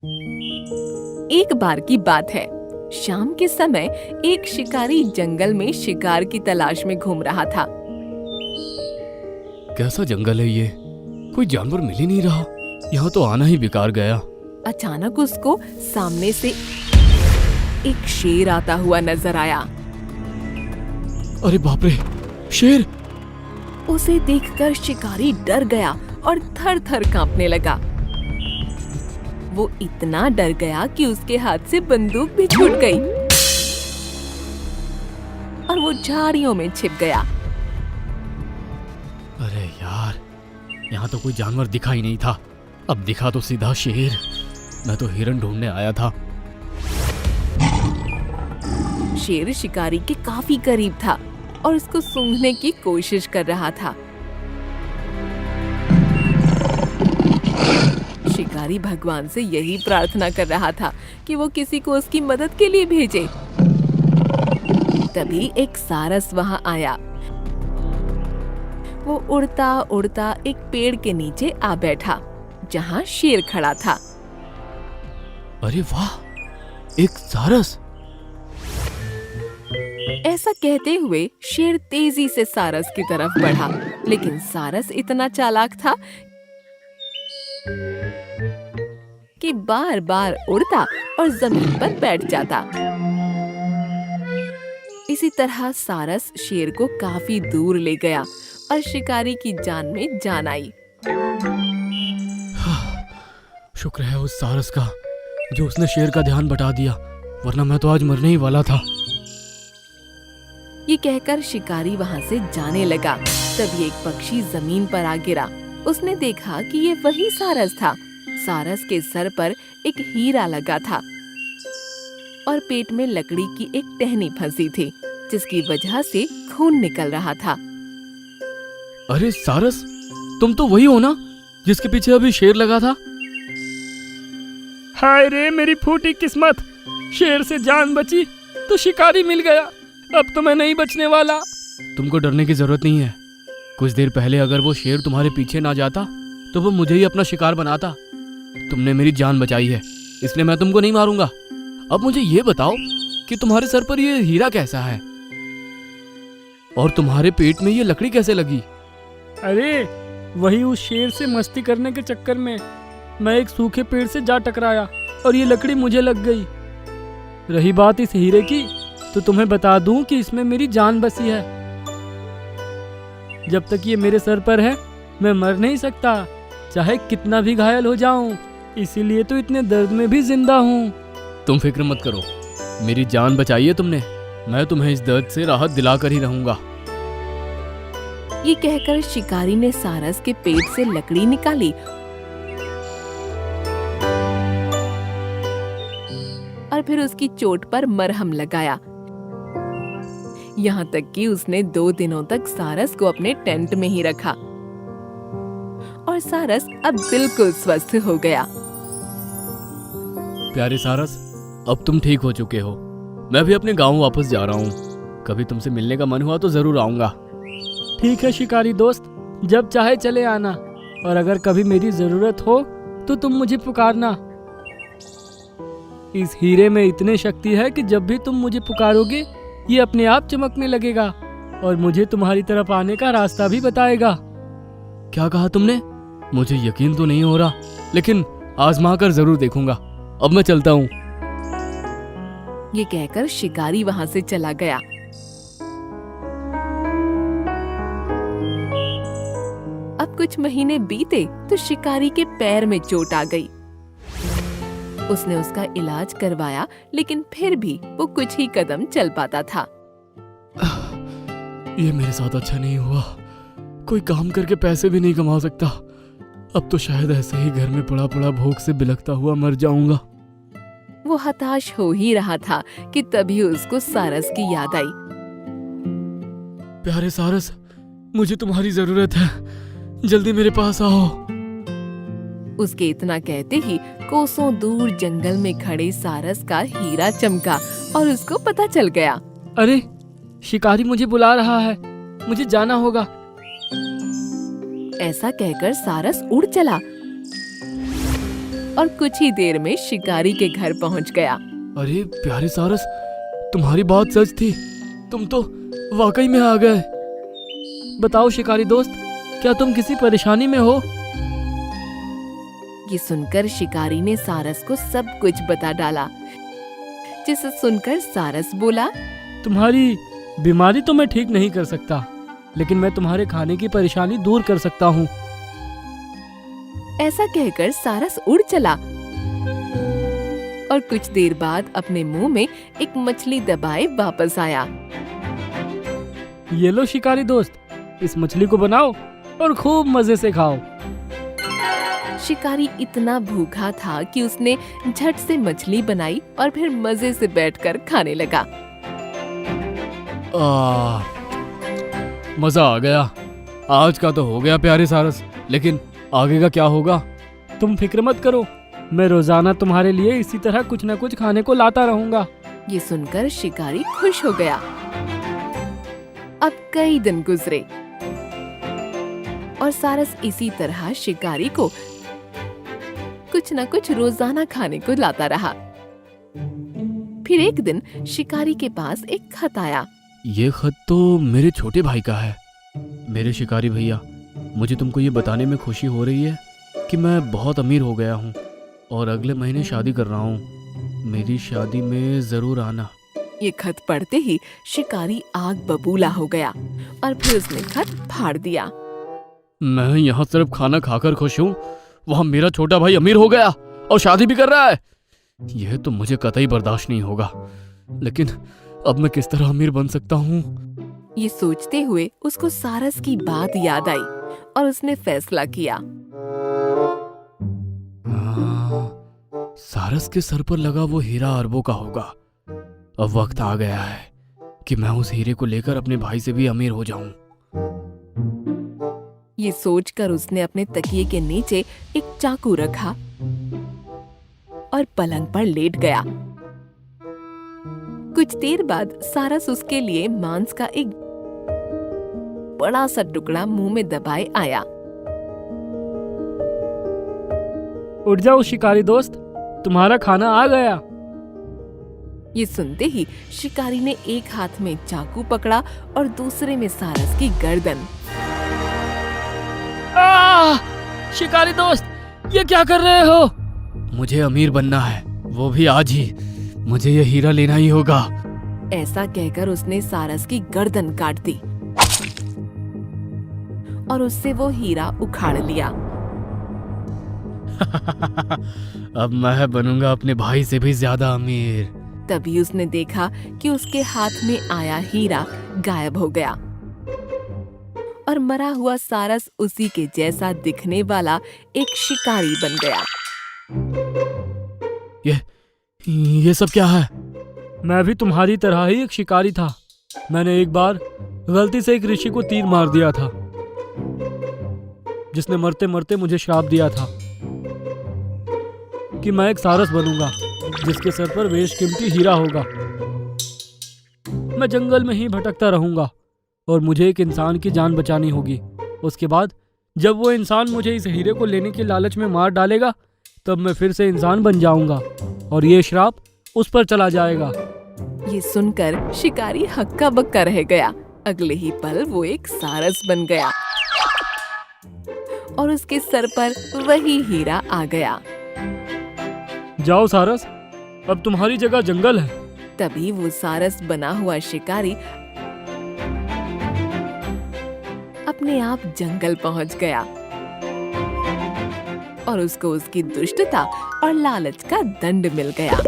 एक बार की बात है, शाम के समय एक शिकारी जंगल में शिकार की तलाश में घूम रहा था। कैसा जंगल है ये? कोई जानवर मिल ही नहीं रहा। यहाँ तो आना ही बेकार गया। अचानक उसको सामने से एक शेर आता हुआ नजर आया। अरे बाप रे, शेर! उसे देखकर शिकारी डर गया और थर थर कांपने लगा। वो इतना डर गया कि उसके हाथ से बंदूक भी छूट गई और वो झाड़ियों में छिप गया। अरे यार, यहाँ तो कोई जानवर दिखा ही नहीं था। अब दिखा तो सीधा शेर। मैं तो हिरन ढूंढने आया था। शेर शिकारी के काफी करीब था और उसको सूंघने की कोशिश कर रहा था। शिकारी भगवान से यही प्रार्थना कर रहा था कि वो किसी को उसकी मदद के लिए भेजे। तभी एक सारस वहां आया। वो उड़ता उड़ता एक पेड़ के नीचे आ बैठा जहां शेर खड़ा था। अरे वाह, एक सारस! ऐसा कहते हुए शेर तेजी से सारस की तरफ बढ़ा, लेकिन सारस इतना चालाक था कि बार बार उड़ता और जमीन पर बैठ जाता। इसी तरह सारस शेर को काफी दूर ले गया और शिकारी की जान में जान आई। शुक्र है उस सारस का जो उसने शेर का ध्यान बटा दिया, वरना मैं तो आज मरने ही वाला था। ये कहकर शिकारी वहां से जाने लगा। तभी एक पक्षी जमीन पर आ गिरा। उसने देखा कि ये वही सारस था। सारस के सर पर एक हीरा लगा था और पेट में लकड़ी की एक टहनी फंसी थी, जिसकी वजह से खून निकल रहा था। अरे सारस, तुम तो वही हो ना जिसके पीछे अभी शेर लगा था? हाय रे मेरी फूटी किस्मत! शेर से जान बची तो शिकारी मिल गया। अब तो मैं नहीं बचने वाला। तुमको डरने की जरूरत नहीं है। कुछ देर पहले अगर वो शेर तुम्हारे पीछे ना जाता तो वो मुझे ही अपना शिकार बनाता। तुमने मेरी जान बचाई है, इसलिए मैं तुमको नहीं मारूंगा। अब मुझे ये बताओ कि तुम्हारे सर पर ये हीरा कैसा है और तुम्हारे पेट में ये लकड़ी कैसे लगी? अरे वही उस शेर से मस्ती करने के चक्कर में मैं एक सूखे पेड़ से जा टकराया और ये लकड़ी मुझे लग गई। रही बात इस हीरे की, तो तुम्हें बता दूं कि इसमें मेरी जान बसी है। जब तक ये मेरे सर पर है मैं मर नहीं सकता, चाहे कितना भी घायल हो जाऊं। इसीलिए तो इतने दर्द में भी जिंदा हूँ। तुम फिक्र मत करो, मेरी जान बचाई है तुमने। मैं तुम्हें इस दर्द से राहत दिलाकर ही रहूंगा। ये कहकर शिकारी ने सारस के पेट से लकड़ी निकाली और फिर उसकी चोट पर मरहम लगाया। यहाँ तक कि उसने 2 दिनों तक सारस को अपने टेंट में ही रखा और सारस अब बिल्कुल स्वस्थ हो गया। प्यारे सारस, अब तुम ठीक हो चुके हो। मैं भी अपने गांव वापस जा रहा हूँ। कभी तुमसे मिलने का मन हुआ तो जरूर आऊंगा। ठीक है शिकारी दोस्त, जब चाहे चले आना, और अगर कभी मेरी जरूरत हो तो तुम मुझे पुकारना। इस हीरे में इतनी शक्ति है कि जब भी तुम मुझे पुकारोगे ये अपने आप चमकने लगेगा और मुझे तुम्हारी तरफ आने का रास्ता भी बताएगा। क्या कहा तुमने? मुझे यकीन तो नहीं हो रहा, लेकिन आजमा कर जरूर देखूंगा। अब मैं चलता हूँ। ये कहकर शिकारी वहां से चला गया। अब कुछ महीने बीते तो शिकारी के पैर में चोट आ गई। उसने उसका इलाज करवाया, लेकिन फिर भी वो कुछ ही कदम चल पाता था। ये मेरे साथ अच्छा नहीं हुआ। कोई काम करके पैसे भी नहीं कमा सकता। अब तो शायद ऐसे ही घर में पड़ा पड़ा भूख से बिलखता हुआ मर जाऊंगा। वो हताश हो ही रहा था कि तभी उसको सारस की याद आई। प्यारे सारस, मुझे तुम्हारी जरूरत है। जल्दी मेरे पास आओ। उसके इतना कहते ही कोसों दूर जंगल में खड़े सारस का हीरा चमका और उसको पता चल गया। अरे शिकारी मुझे बुला रहा है, मुझे जाना होगा। ऐसा कहकर सारस उड़ चला। और कुछ ही देर में शिकारी के घर पहुंच गया। अरे प्यारे सारस, तुम्हारी बात सच थी, तुम तो वाकई में आ गए। बताओ शिकारी दोस्त, क्या तुम किसी परेशानी में हो? ये सुनकर शिकारी ने सारस को सब कुछ बता डाला, जिसे सुनकर सारस बोला, तुम्हारी बीमारी तो मैं ठीक नहीं कर सकता, लेकिन मैं तुम्हारे खाने की परेशानी दूर कर सकता हूँ। ऐसा कहकर सारस उड़ चला और कुछ देर बाद अपने मुंह में एक मछली दबाए वापस आया। ये लो शिकारी दोस्त, इस मछली को बनाओ और खूब मजे से खाओ। शिकारी इतना भूखा था कि उसने झट से मछली बनाई और फिर मजे से बैठकर खाने लगा। मजा आ गया। आज का तो हो गया प्यारे सारस, लेकिन आगे का क्या होगा? तुम फिक्र मत करो, मैं रोजाना तुम्हारे लिए इसी तरह कुछ न कुछ खाने को लाता रहूंगा। ये सुनकर शिकारी खुश हो गया। अब कई दिन गुजरे और सारस इसी तरह शिकारी को कुछ न कुछ रोजाना खाने को लाता रहा। फिर एक दिन शिकारी के पास एक खत आया। ये खत तो मेरे छोटे भाई का है। मेरे शिकारी भैया, मुझे तुमको ये बताने में खुशी हो रही है कि मैं बहुत अमीर हो गया हूँ और अगले महीने शादी कर रहा हूँ। मेरी शादी में जरूर आना। ये खत पढ़ते ही शिकारी आग बबूला हो गया और फिर उसने खत फाड़ दिया। मैं यहाँ सिर्फ खाना खाकर खुश हूँ, वहाँ मेरा छोटा भाई अमीर हो गया और शादी भी कर रहा है। यह तो मुझे कतई बर्दाश्त नहीं होगा। लेकिन अब मैं किस तरह अमीर बन सकता हूँ? ये सोचते हुए उसको सारस की बात याद आई और उसने फैसला किया। सारस के सर पर लगा वो हीरा अरबों का होगा। अब वक्त आ गया है कि मैं उस हीरे को लेकर अपने भाई से भी अमीर हो जाऊं। ये सोचकर उसने अपने तकिए के नीचे एक चाकू रखा और पलंग पर लेट गया। कुछ देर बाद सारस उसके लिए मांस का एक बड़ा सा टुकड़ा मुंह में दबाए आया। उठ जाओ शिकारी दोस्त, तुम्हारा खाना आ गया। ये सुनते ही शिकारी ने एक हाथ में चाकू पकड़ा और दूसरे में सारस की गर्दन। शिकारी दोस्त, ये क्या कर रहे हो? मुझे अमीर बनना है, वो भी आज ही। मुझे ये हीरा लेना ही होगा। ऐसा कहकर उसने सारस की गर्दन काट दी और उससे वो हीरा उखाड़ लिया। अब मैं बनूंगा अपने भाई से भी ज्यादा अमीर। तभी उसने देखा कि उसके हाथ में आया हीरा गायब हो गया और मरा हुआ सारस उसी के जैसा दिखने वाला एक शिकारी बन गया। ये सब क्या है? मैं भी तुम्हारी तरह ही एक शिकारी था। मैंने एक बार गलती से एक ऋषि को तीर मार दिया था, जिसने मरते मरते मुझे श्राप दिया था कि मैं एक सारस बनूंगा जिसके सर पर बेशकीमती हीरा होगा। मैं जंगल में ही भटकता रहूंगा और मुझे एक इंसान की जान बचानी होगी। उसके बाद जब वो इंसान मुझे इस हीरे को लेने के लालच में मार डालेगा, तब मैं फिर से इंसान बन जाऊंगा और ये श्राप उस पर चला जाएगा। ये सुनकर शिकारी हक्का बक्का रह गया। अगले ही पल वो एक सारस बन गया और उसके सर पर वही हीरा आ गया। जाओ सारस, अब तुम्हारी जगह जंगल है। तभी वो सारस बना हुआ शिकारी अपने आप जंगल पहुंच गया और उसको उसकी दुष्टता और लालच का दंड मिल गया।